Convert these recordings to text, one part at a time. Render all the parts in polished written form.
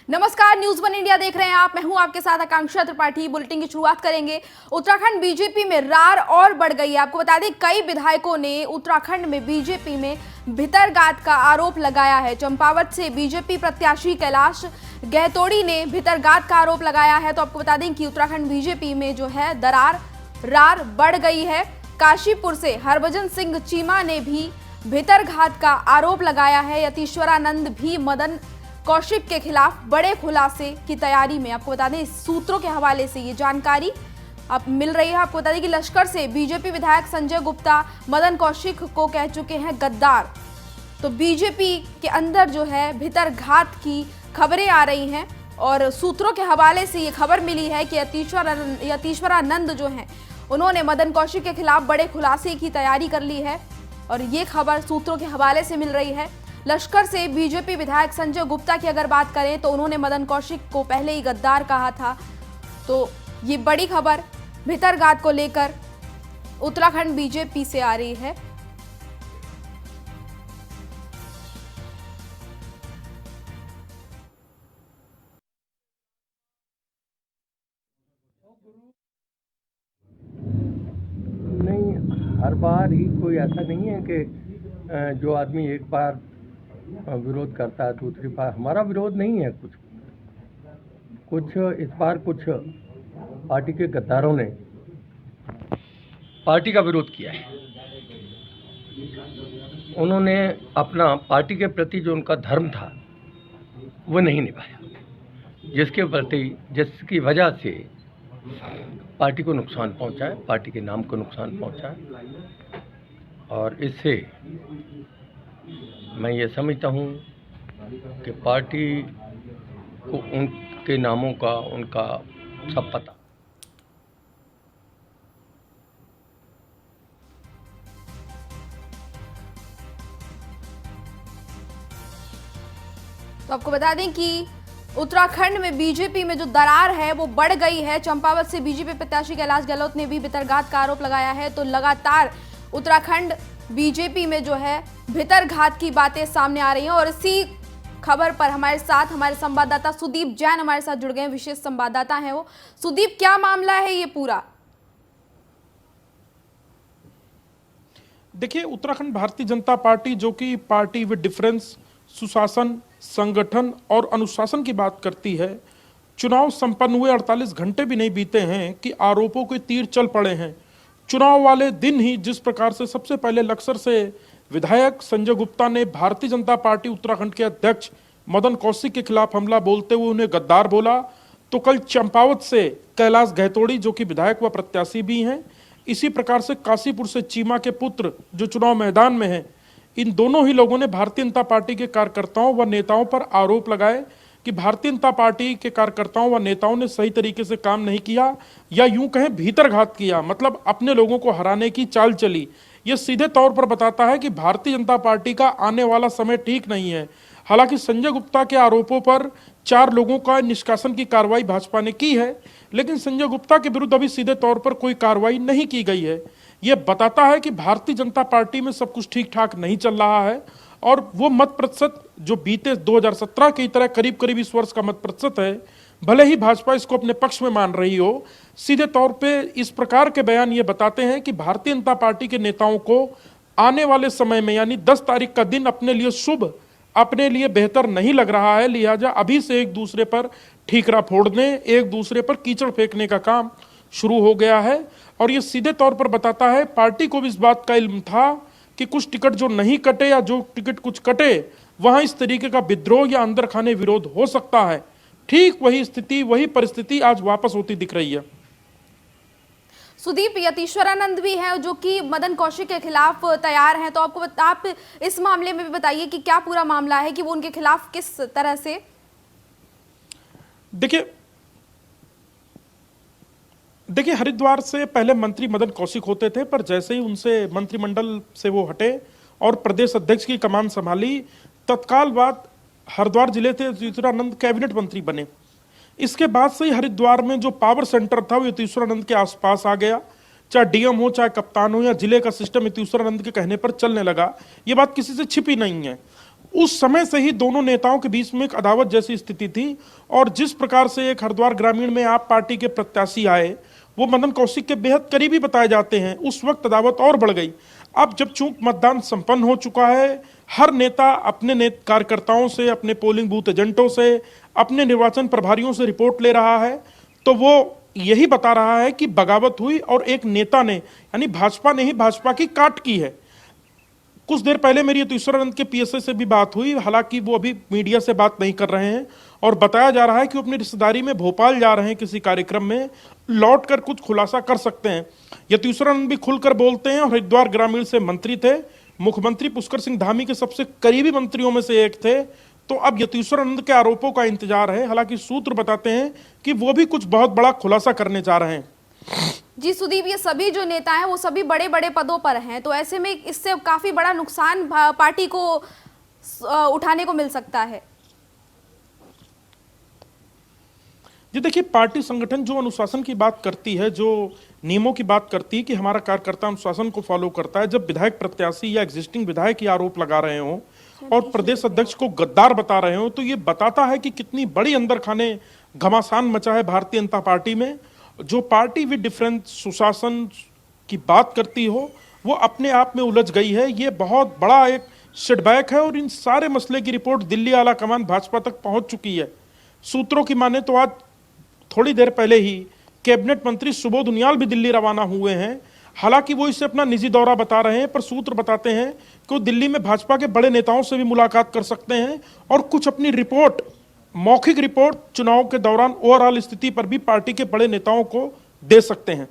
नमस्कार, news one India देख रहे हैं आप। मैं हूं आपके साथ आकांक्षा त्रिपाठी। बुलेटिन की शुरुआत करेंगे। उत्तराखंड बीजेपी में रार और बढ़ गई है। आपको बता दें, कई विधायकों ने उत्तराखंड में बीजेपी में भितरघात का आरोप लगाया है। चंपावत से बीजेपी प्रत्याशी कैलाश गहतोड़ी ने भितरघात का आरोप लगाया है। तो आपको बता दें कि उत्तराखंड बीजेपी में जो है रार बढ़ गई है। काशीपुर से हरभजन सिंह चीमा ने भी भितरघात का आरोप लगाया है। यतीश्वरानंद भी मदन कौशिक के खिलाफ बड़े खुलासे की तैयारी में। आपको बता दें, इस सूत्रों के हवाले से ये जानकारी अब मिल रही है। आपको बता दें कि लश्कर से बीजेपी विधायक संजय गुप्ता मदन कौशिक को कह चुके हैं गद्दार। तो बीजेपी के अंदर जो है भितरघात की खबरें आ रही हैं और सूत्रों के हवाले से ये खबर मिली है कि यतीश्वरानंद जो हैं उन्होंने मदन कौशिक के खिलाफ बड़े खुलासे की तैयारी कर ली है। और ये खबर सूत्रों के हवाले से मिल रही है। लश्कर से बीजेपी विधायक संजय गुप्ता की अगर बात करें तो उन्होंने मदन कौशिक को पहले ही गद्दार कहा था। तो ये बड़ी खबर भितरघात को लेकर उत्तराखंड बीजेपी से आ रही है। नहीं, हर बार ही कोई ऐसा नहीं है कि जो आदमी एक बार विरोध करता है दूसरी बार। हमारा विरोध नहीं है। कुछ इस बार कुछ पार्टी के गद्दारों ने पार्टी का विरोध किया है। उन्होंने अपना पार्टी के प्रति जो उनका धर्म था वो नहीं निभाया, जिसकी वजह से पार्टी को नुकसान पहुंचा है, पार्टी के नाम को नुकसान पहुंचा है। और इससे मैं ये समझता हूँ कि पार्टी को उनके नामों का उनका सब पता। तो आपको बता दें कि उत्तराखंड में बीजेपी में जो दरार है वो बढ़ गई है। चंपावत से बीजेपी प्रत्याशी कैलाश गहलोत ने भी भितरघात का आरोप लगाया है। तो लगातार उत्तराखंड बीजेपी में जो है भितरघात की बातें सामने आ रही हैं। और इसी खबर पर हमारे साथ हमारे संवाददाता सुदीप जैन हमारे साथ जुड़ गए हैं। विशेष संवाददाता हैं वो। सुदीप, क्या मामला है ये पूरा? देखिए, उत्तराखंड भारतीय जनता पार्टी जो कि पार्टी विद डिफरेंस, सुशासन, संगठन और अनुशासन की बात करती है, चुनाव संपन्न हुए 48 घंटे भी नहीं बीते हैं कि आरोपों के तीर चल पड़े हैं। चुनाव वाले दिन ही जिस प्रकार से सबसे पहले लक्सर से विधायक संजय गुप्ता ने भारतीय जनता पार्टी उत्तराखंड के अध्यक्ष मदन कौशिक के खिलाफ हमला बोलते हुए उन्हें गद्दार बोला, तो कल चंपावत से कैलाश गहतोड़ी जो कि विधायक व प्रत्याशी भी हैं, इसी प्रकार से काशीपुर से चीमा के पुत्र जो चुनाव मैदान में हैं, इन दोनों ही लोगों ने भारतीय जनता पार्टी के कार्यकर्ताओं व नेताओं पर आरोप लगाए कि भारतीय जनता पार्टी के कार्यकर्ताओं व नेताओं ने सही तरीके से काम नहीं किया, या यूं कहें भीतरघात किया, मतलब अपने लोगों को हराने की चाल चली। यह सीधे तौर पर बताता है कि भारतीय जनता पार्टी का आने वाला समय ठीक नहीं है। हालांकि संजय गुप्ता के आरोपों पर 4 लोगों का निष्कासन की कार्रवाई भाजपा ने की है, लेकिन संजय गुप्ता के विरुद्ध अभी सीधे तौर पर कोई कार्रवाई नहीं की गई है। यह बताता है कि भारतीय जनता पार्टी में सब कुछ ठीक ठाक नहीं चल रहा है और वो मत प्रतिशत जो बीते 2017 की तरह करीब करीब इस वर्ष का मत प्रतिशत है, भले ही भाजपा इसको अपने पक्ष में मान रही हो, सीधे तौर पे इस प्रकार के बयान ये बताते हैं कि भारतीय जनता पार्टी के नेताओं को आने वाले समय में यानी 10 तारीख का दिन अपने लिए शुभ, अपने लिए बेहतर नहीं लग रहा है। लिहाजा अभी से एक दूसरे पर ठीकरा फोड़ने, एक दूसरे पर कीचड़ फेंकने का काम शुरू हो गया है। और ये सीधे तौर पर बताता है पार्टी को भी इस बात का इल्म था कि कुछ टिकट जो नहीं कटे या जो टिकट कुछ कटे वहां इस तरीके का विद्रोह या अंदर खाने विरोध हो सकता है। ठीक वही स्थिति, वही परिस्थिति आज वापस होती दिख रही है। सुदीप, यतीश्वरानंद भी है जो कि मदन कौशिक के खिलाफ तैयार हैं। तो आप इस मामले में भी बताइए कि क्या पूरा मामला है कि वो उनके खिलाफ किस तरह से? देखिए, हरिद्वार से पहले मंत्री मदन कौशिक होते थे, पर जैसे ही उनसे मंत्रिमंडल से वो हटे और प्रदेश अध्यक्ष की कमान संभाली, तत्काल बाद हरिद्वार जिले से यतीश्वरानंद कैबिनेट मंत्री बने। इसके बाद से ही हरिद्वार में जो पावर सेंटर था वो यतीश्वरानंद के आसपास आ गया। चाहे डीएम हो, चाहे कप्तान हो, या जिले का सिस्टम यतीश्वरानंद के कहने पर चलने लगा। ये बात किसी से छिपी नहीं है। उस समय से ही दोनों नेताओं के बीच में एक अदावत जैसी स्थिति थी। और जिस प्रकार से एक हरिद्वार ग्रामीण में आप पार्टी के प्रत्याशी आए, वो मदन कौशिक के बेहद करीबी बताए जाते हैं, उस वक्त अदावत और बढ़ गई। अब जब चूंक मतदान संपन्न हो चुका है, हर नेता अपने कार्यकर्ताओं से, अपने पोलिंग बूथ एजेंटों से, अपने निर्वाचन प्रभारियों से रिपोर्ट ले रहा है, तो वो यही बता रहा है कि बगावत हुई और एक नेता ने, यानी भाजपा ने ही भाजपा की काट की है। कुछ देर पहले मेरी यतीश्वरानंद के पीएसए से भी बात हुई, हालांकि वो अभी मीडिया से बात नहीं कर रहे हैं, और बताया जा रहा है कि वो अपनी रिश्तेदारी में भोपाल जा रहे हैं किसी कार्यक्रम में, लौट कर कुछ खुलासा कर सकते हैं। यतीश्वरानंद भी खुलकर बोलते हैं और हरिद्वार ग्रामीण से मंत्री थे, मुख्यमंत्री पुष्कर सिंह धामी के सबसे करीबी मंत्रियों में से एक थे। तो अब यतीश्वरानंद के आरोपों का इंतजार है। हालांकि सूत्र बताते हैं कि वो भी कुछ बहुत बड़ा खुलासा करने जा रहे हैं। जी सुदीप, ये सभी जो नेता हैं वो सभी बड़े बड़े पदों पर हैं, तो ऐसे में इससे काफी बड़ा नुकसान पार्टी को उठाने को मिल सकता है। जी देखिए, पार्टी संगठन जो अनुशासन की बात करती है, जो नियमों की बात करती है कि हमारा कार्यकर्ता अनुशासन को फॉलो करता है, जब विधायक प्रत्याशी या एग्जिस्टिंग विधायक ये आरोप लगा रहे हो और प्रदेश अध्यक्ष को गद्दार बता रहे हो, तो ये बताता है कि कितनी बड़ी अंदर खाने घमासान मचा है भारतीय जनता पार्टी में। जो पार्टी विद डिफरेंस सुशासन की बात करती हो, वो अपने आप में उलझ गई है। ये बहुत बड़ा एक सेटबैक है और इन सारे मसले की रिपोर्ट दिल्ली आला कमान भाजपा तक पहुंच चुकी है। सूत्रों की माने तो आज थोड़ी देर पहले ही कैबिनेट मंत्री सुबोध उनियाल भी दिल्ली रवाना हुए हैं। हालांकि वो इसे अपना निजी दौरा बता रहे हैं, पर सूत्र बताते हैं कि वो दिल्ली में भाजपा के बड़े नेताओं से भी मुलाकात कर सकते हैं और कुछ अपनी रिपोर्ट, मौखिक रिपोर्ट चुनाव के दौरान ओवरऑल स्थिति पर भी पार्टी के बड़े नेताओं को दे सकते हैं।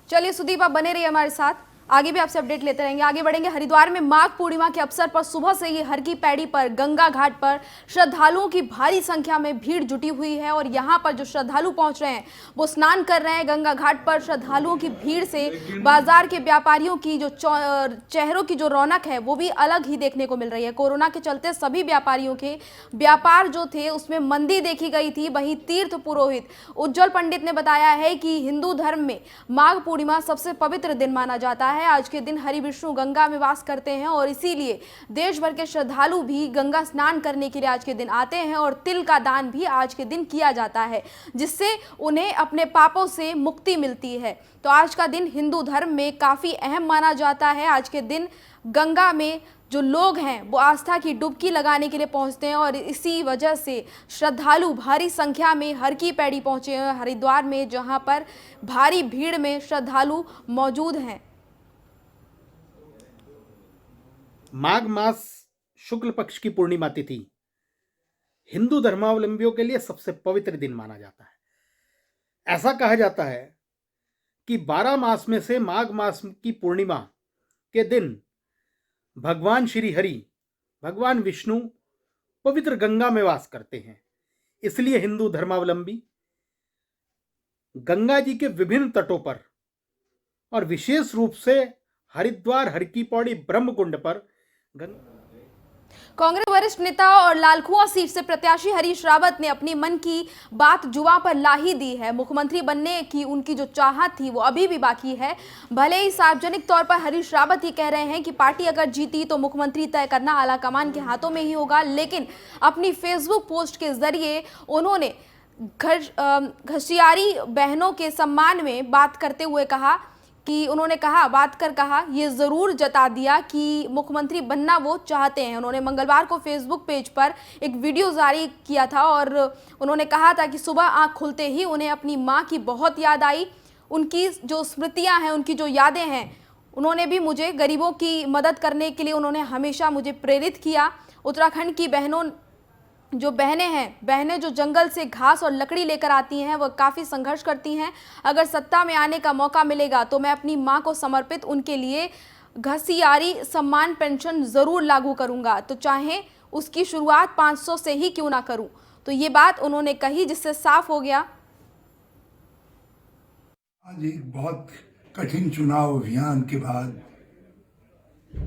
चलिए सुदीप, आप बने रहिए हमारे साथ, आगे भी आपसे अपडेट लेते रहेंगे। आगे बढ़ेंगे। हरिद्वार में माघ पूर्णिमा के अवसर पर सुबह से ही हर की पैड़ी पर गंगा घाट पर श्रद्धालुओं की भारी संख्या में भीड़ जुटी हुई है और यहाँ पर जो श्रद्धालु पहुंच रहे हैं वो स्नान कर रहे हैं। गंगा घाट पर श्रद्धालुओं की भीड़ से बाजार के व्यापारियों की जो चेहरों की जो रौनक है वो भी अलग ही देखने को मिल रही है। कोरोना के चलते सभी व्यापारियों के व्यापार जो थे उसमें मंदी देखी गई थी। वहीं तीर्थ पुरोहित उज्जवल पंडित ने बताया है कि हिंदू धर्म में माघ पूर्णिमा सबसे पवित्र दिन माना जाता है। आज के दिन हरि विष्णु गंगा में वास करते हैं और इसीलिए देश भर के श्रद्धालु भी गंगा स्नान करने के लिए आज के दिन आते हैं और तिल का दान भी आज के दिन किया जाता है, जिससे उन्हें अपने पापों से मुक्ति मिलती है। तो आज का दिन हिंदू धर्म में काफी अहम माना जाता है। आज के दिन गंगा में जो लोग हैं वो आस्था की डुबकी लगाने के लिए पहुंचते हैं और इसी वजह से श्रद्धालु भारी संख्या में हर की पैड़ी पहुंचे हैं हरिद्वार में, जहां पर भारी भीड़ में श्रद्धालु मौजूद हैं। माघ मास शुक्ल पक्ष की पूर्णिमा तिथि हिंदू धर्मावलंबियों के लिए सबसे पवित्र दिन माना जाता है। ऐसा कहा जाता है कि 12 मास में से माघ मास की पूर्णिमा के दिन भगवान श्री हरि, भगवान विष्णु पवित्र गंगा में वास करते हैं। इसलिए हिंदू धर्मावलंबी गंगा जी के विभिन्न तटों पर और विशेष रूप से हरिद्वार हर की पौड़ी ब्रह्मकुंड पर कांग्रेस वरिष्ठ नेता और लालकुआं सीट से प्रत्याशी हरीश रावत ने अपनी मन की बात जुबां पर ला ही दी है। मुख्यमंत्री बनने की उनकी जो चाहत थी वो अभी भी बाकी है। भले ही सार्वजनिक तौर पर हरीश रावत ही कह रहे हैं कि पार्टी अगर जीती तो मुख्यमंत्री तय करना आलाकमान के हाथों में ही होगा, लेकिन अपनी फेसबुक पोस्ट के जरिए उन्होंने घसियारी बहनों के सम्मान में बात करते हुए कहा कि कहा ये ज़रूर जता दिया कि मुख्यमंत्री बनना वो चाहते हैं। उन्होंने मंगलवार को फेसबुक पेज पर एक वीडियो जारी किया था और उन्होंने कहा था कि सुबह आंख खुलते ही उन्हें अपनी मां की बहुत याद आई। उनकी जो स्मृतियां हैं, उनकी जो यादें हैं, उन्होंने भी मुझे गरीबों की मदद करने के लिए उन्होंने हमेशा मुझे प्रेरित किया। उत्तराखंड की बहनें जो जंगल से घास और लकड़ी लेकर आती हैं वो काफ़ी संघर्ष करती हैं। अगर सत्ता में आने का मौका मिलेगा तो मैं अपनी मां को समर्पित उनके लिए घसियारी सम्मान पेंशन ज़रूर लागू करूंगा, तो चाहे उसकी शुरुआत 500 से ही क्यों ना करूं। तो ये बात उन्होंने कही, जिससे साफ हो गया। आज एक बहुत कठिन चुनाव अभियान के बाद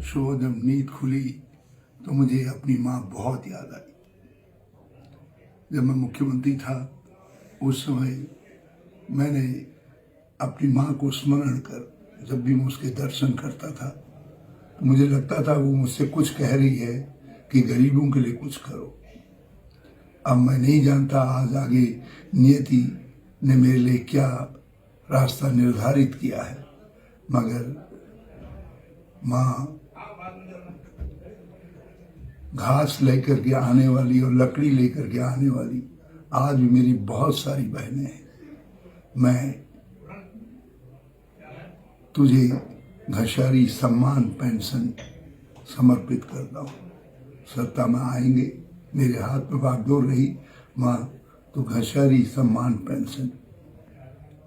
सुबह जब नींद खुली तो मुझे अपनी मां बहुत याद आई। जब मैं मुख्यमंत्री था उस समय मैंने अपनी मां को स्मरण कर जब भी मैं उसके दर्शन करता था तो मुझे लगता था वो मुझसे कुछ कह रही है, कि गरीबों के लिए कुछ करो। अब मैं नहीं जानता आज आगे नियति ने मेरे लिए क्या रास्ता निर्धारित किया है, मगर माँ घास लेकर के आने वाली और लकड़ी लेकर के आने वाली, आज भी मेरी बहुत सारी बहनें हैं। मैं तुझे घसारी सम्मान पेंशन समर्पित करता हूँ। सत्ता में आएंगे, मेरे हाथ में बागडोर रही माँ तो घसारी सम्मान पेंशन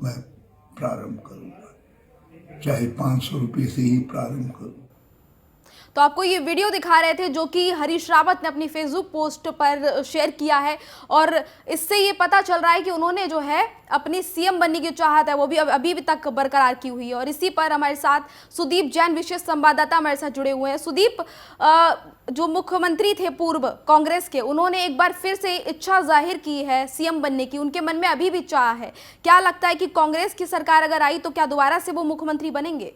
मैं प्रारंभ करूँगा, चाहे 500 रुपये से ही प्रारंभ करूँ। तो आपको ये वीडियो दिखा रहे थे जो कि हरीश रावत ने अपनी फेसबुक पोस्ट पर शेयर किया है, और इससे ये पता चल रहा है कि उन्होंने जो है अपनी सीएम बनने की चाहत है वो भी अभी तक बरकरार की हुई है। और इसी पर हमारे साथ सुदीप जैन विशेष संवाददाता हमारे साथ जुड़े हुए हैं। सुदीप, जो मुख्यमंत्री थे पूर्व कांग्रेस के, उन्होंने एक बार फिर से इच्छा जाहिर की है सीएम बनने की, उनके मन में अभी भी चाह है। क्या लगता है कि कांग्रेस की सरकार अगर आई तो क्या दोबारा से वो मुख्यमंत्री बनेंगे?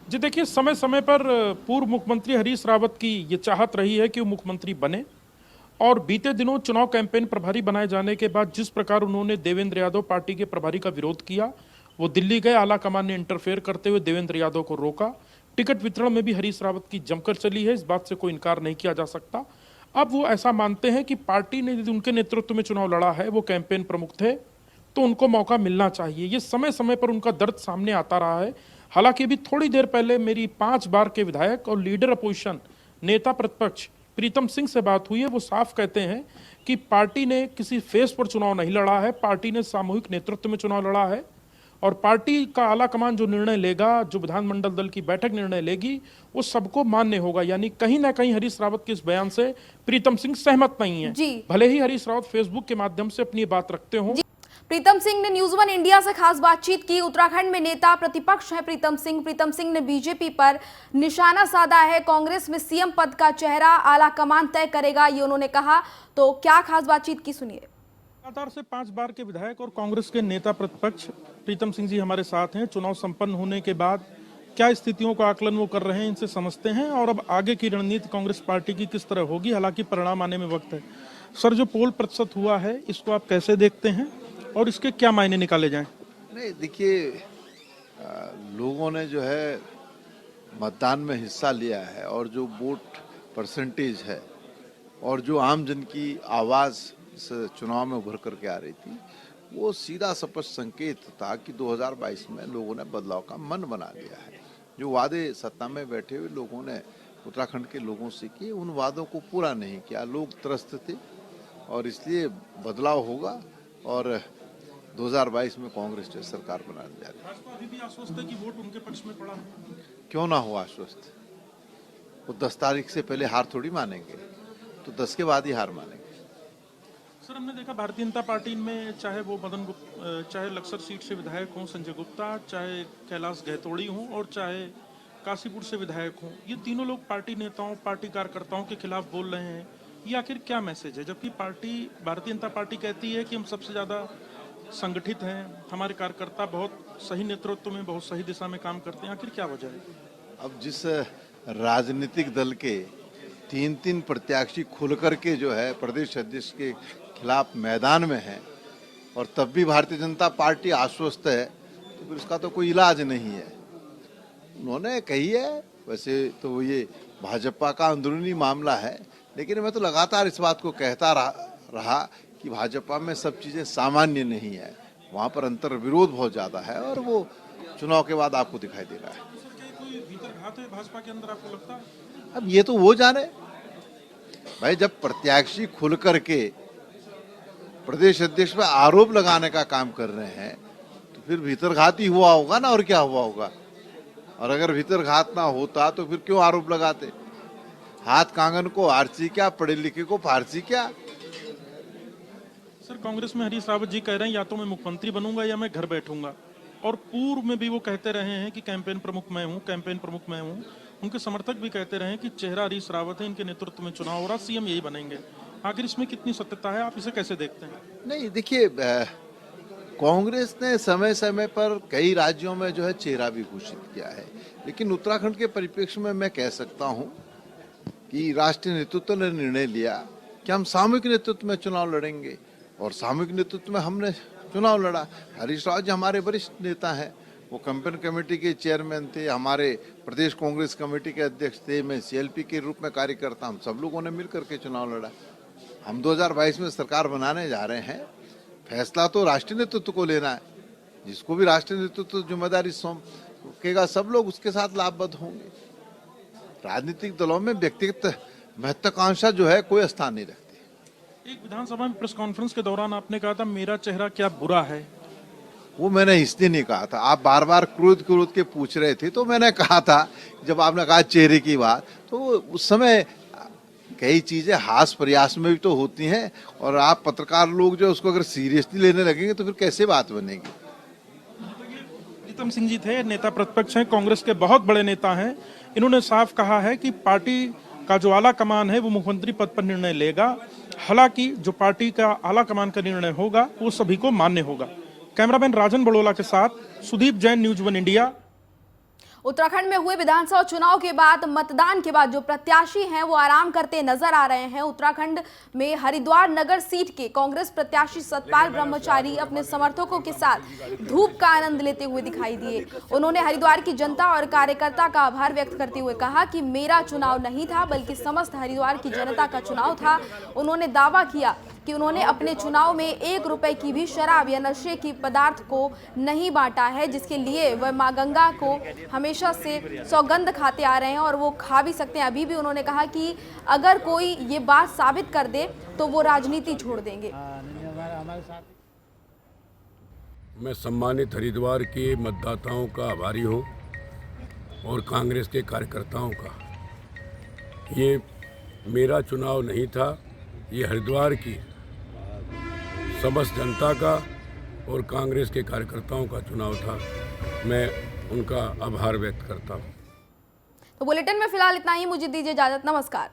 जी देखिए, समय समय पर पूर्व मुख्यमंत्री हरीश रावत की ये चाहत रही है कि वो मुख्यमंत्री बने, और बीते दिनों चुनाव कैंपेन प्रभारी बनाए जाने के बाद जिस प्रकार उन्होंने देवेंद्र यादव पार्टी के प्रभारी का विरोध किया, वो दिल्ली गए, आला कमान ने इंटरफेयर करते हुए देवेंद्र यादव को रोका। टिकट वितरण में भी हरीश रावत की जमकर चली है, इस बात से कोई इनकार नहीं किया जा सकता। अब वो ऐसा मानते हैं कि पार्टी ने उनके नेतृत्व में चुनाव लड़ा है, वो कैंपेन प्रमुख थे, तो उनको मौका मिलना चाहिए। ये समय समय पर उनका दर्द सामने आता रहा है। हालांकि अभी थोड़ी देर पहले मेरी 5 बार के विधायक और लीडर अपोजिशन नेता प्रतिपक्ष प्रीतम सिंह से बात हुई है। वो साफ कहते हैं कि पार्टी ने किसी फेस पर चुनाव नहीं लड़ा है, पार्टी ने सामूहिक नेतृत्व में चुनाव लड़ा है, और पार्टी का आला कमान जो निर्णय लेगा, जो विधानमंडल दल की बैठक निर्णय लेगी, वो सबको मान्य होगा। यानी कहीं ना कहीं हरीश रावत के इस बयान से प्रीतम सिंह सहमत नहीं है, भले ही हरीश रावत फेसबुक के माध्यम से अपनी बात रखते हों। प्रीतम सिंह ने न्यूज़ 1 इंडिया से खास बातचीत की। उत्तराखंड में नेता प्रतिपक्ष हैं प्रीतम सिंह ने बीजेपी पर निशाना साधा है। कांग्रेस में सीएम पद का चेहरा आला कमान तय करेगा, ये उन्होंने कहा। तो क्या खास बातचीत की, सुनिए। लगातार से 5 बार के विधायक और कांग्रेस के नेता प्रतिपक्ष प्रीतम सिंह जी हमारे साथ हैं। चुनाव संपन्न होने के बाद क्या स्थितियों का आकलन वो कर रहे हैं, इनसे समझते हैं, और अब आगे की रणनीति कांग्रेस पार्टी की किस तरह होगी। हालांकि परिणाम आने में वक्त है। सर, जो पोल प्रतिशत हुआ है, इसको आप कैसे देखते हैं और इसके क्या मायने निकाले जाएं? नहीं, देखिए, लोगों ने जो है मतदान में हिस्सा लिया है, और जो वोट परसेंटेज है और जो आम जन की आवाज़ इस चुनाव में उभर करके आ रही थी, वो सीधा स्पष्ट संकेत था कि 2022 में लोगों ने बदलाव का मन बना लिया है। जो वादे सत्ता में बैठे हुए लोगों ने उत्तराखंड के लोगों से किए, उन वादों को पूरा नहीं किया। लोग त्रस्त थे, और इसलिए बदलाव होगा, और 2022 में कांग्रेस जो सरकार बनाने जा रही है। भाजपा अभी भी आश्वस्त है कि वोट उनके पक्ष में पड़ा है। क्यों ना हो आश्वस्त? वो 10 तारीख से पहले हार थोड़ी मानेंगे, तो 10 के बाद ही हार मानेंगे। सर, हमने देखा भारतीय जनता पार्टी में चाहे वो चाहे लक्सर सीट से विधायक हों संजय गुप्ता, चाहे कैलाश गहतोड़ी हों, और चाहे काशीपुर से विधायक हों, ये तीनों लोग पार्टी नेताओं, पार्टी कार्यकर्ताओं के खिलाफ बोल रहे हैं। ये आखिर क्या मैसेज है? जबकि भारतीय जनता पार्टी कहती है कि हम सबसे ज्यादा संगठित हैं, हमारे कार्यकर्ता बहुत सही नेतृत्व में, बहुत सही दिशा में काम करते हैं। आखिर क्या वजह है? अब जिस राजनीतिक दल के 3 प्रत्याशी खुल करके जो है प्रदेश अध्यक्ष के खिलाफ मैदान में है, और तब भी भारतीय जनता पार्टी आश्वस्त है, तो फिर उसका तो कोई इलाज नहीं है। उन्होंने कही है, वैसे तो ये भाजपा का अंदरूनी मामला है, लेकिन मैं तो लगातार इस बात को कहता रहा कि भाजपा में सब चीजें सामान्य नहीं है, वहां पर अंतर विरोध बहुत ज्यादा है, और वो चुनाव के बाद आपको दिखाई दे रहा है। कोई भीतरघात है भाजपा के अंदर, आपको लगता है? अब ये तो वो जाने भाई, जब प्रत्याशी खुल करके प्रदेश अध्यक्ष पे आरोप लगाने का काम कर रहे हैं, तो फिर भीतरघात ही हुआ होगा ना, और क्या हुआ होगा? और अगर भीतरघात ना होता तो फिर क्यों आरोप लगाते? हाथ कांगन को आरसी क्या, पढ़े लिखे को फारसी क्या? सर, कांग्रेस में हरीश रावत जी कह रहे हैं या तो मैं मुख्यमंत्री बनूंगा या मैं घर बैठूंगा, और पूर्व में भी वो कहते रहे हैं कि कैंपेन प्रमुख मैं हूं, कैंपेन प्रमुख मैं हूं। उनके समर्थक भी कहते रहे हैं कि चेहरा हरीश रावत है, इनके नेतृत्व में चुनाव हो रहा, सीएम यही बनेंगे। आखिर इसमें कितनी सत्यता है, आप इसे कैसे देखते हैं? नहीं, देखिए, कांग्रेस ने समय समय पर कई राज्यों में जो है चेहरा भी घोषित किया है, लेकिन उत्तराखंड के परिप्रेक्ष्य में मैं कह सकता हूं कि राष्ट्रीय नेतृत्व ने निर्णय लिया कि हम सामूहिक नेतृत्व में चुनाव लड़ेंगे, और सामूहिक नेतृत्व में हमने चुनाव लड़ा। हरीश राव जी हमारे वरिष्ठ नेता हैं, वो कैंपेन कमेटी के चेयरमैन थे, हमारे प्रदेश कांग्रेस कमेटी के अध्यक्ष थे, मैं सीएलपी के रूप में कार्यकर्ता, हम सब लोगों ने मिलकर के चुनाव लड़ा। हम 2022 में सरकार बनाने जा रहे हैं, फैसला तो राष्ट्रीय नेतृत्व को लेना है, जिसको भी राष्ट्रीय नेतृत्व जिम्मेदारी सौंपेगा सब लोग उसके साथ लाभबद्ध होंगे। राजनीतिक दलों में व्यक्तिगत महत्वाकांक्षा जो है कोई स्थान नहीं रखती। एक विधानसभा में प्रेस कॉन्फ्रेंस के दौरान आपने कहा था मेरा चेहरा क्या बुरा है, वो मैंने इसलिए नहीं कहा था, आप बार बार क्रोध के पूछ रहे थे, तो मैंने कहा था जब आपने कहा चेहरे की बात, तो उस समय कई चीजें हास प्रयास में भी तो होती हैं, और आप पत्रकार लोग जो उसको अगर सीरियसली लेने लगेंगे तो फिर कैसे बात बनेगी। प्रीतम सिंह जी थे, नेता प्रतिपक्ष हैं, कांग्रेस के बहुत बड़े नेता हैं। इन्होंने साफ कहा है कि पार्टी का जो आला कमान है वो मुख्यमंत्री पद पर निर्णय लेगा, हालांकि जो पार्टी का आला कमान का निर्णय होगा वो सभी को मान्य होगा। कैमरामैन राजन बड़ोला के साथ सुदीप जैन, न्यूज 1 इंडिया। उत्तराखंड में हुए विधानसभा चुनाव के बाद, मतदान के बाद जो प्रत्याशी हैं वो आराम करते नजर आ रहे हैं। उत्तराखंड में हरिद्वार नगर सीट के कांग्रेस प्रत्याशी सतपाल ब्रह्मचारी अपने समर्थकों के साथ धूप का आनंद लेते हुए दिखाई दिए। उन्होंने हरिद्वार की जनता और कार्यकर्ता का आभार व्यक्त करते हुए कहा कि मेरा चुनाव नहीं था बल्कि समस्त हरिद्वार की जनता का चुनाव था। उन्होंने दावा किया कि उन्होंने अपने चुनाव में 1 रुपए की भी शराब या नशे की पदार्थ को नहीं बांटा है, जिसके लिए वह मां गंगा को हमेशा से सौगंध खाते आ रहे हैं और वो खा भी सकते हैं अभी भी। उन्होंने कहा कि अगर कोई ये बात साबित कर दे तो वो राजनीति छोड़ देंगे। मैं सम्मानित हरिद्वार के मतदाताओं का आभारी हूँ और कांग्रेस के कार्यकर्ताओं का। ये मेरा चुनाव नहीं था, ये हरिद्वार की समस्त जनता का और कांग्रेस के कार्यकर्ताओं का चुनाव था। मैं उनका आभार व्यक्त करता हूँ। तो बुलेटिन में फिलहाल इतना ही, मुझे दीजिए इजाजत, नमस्कार।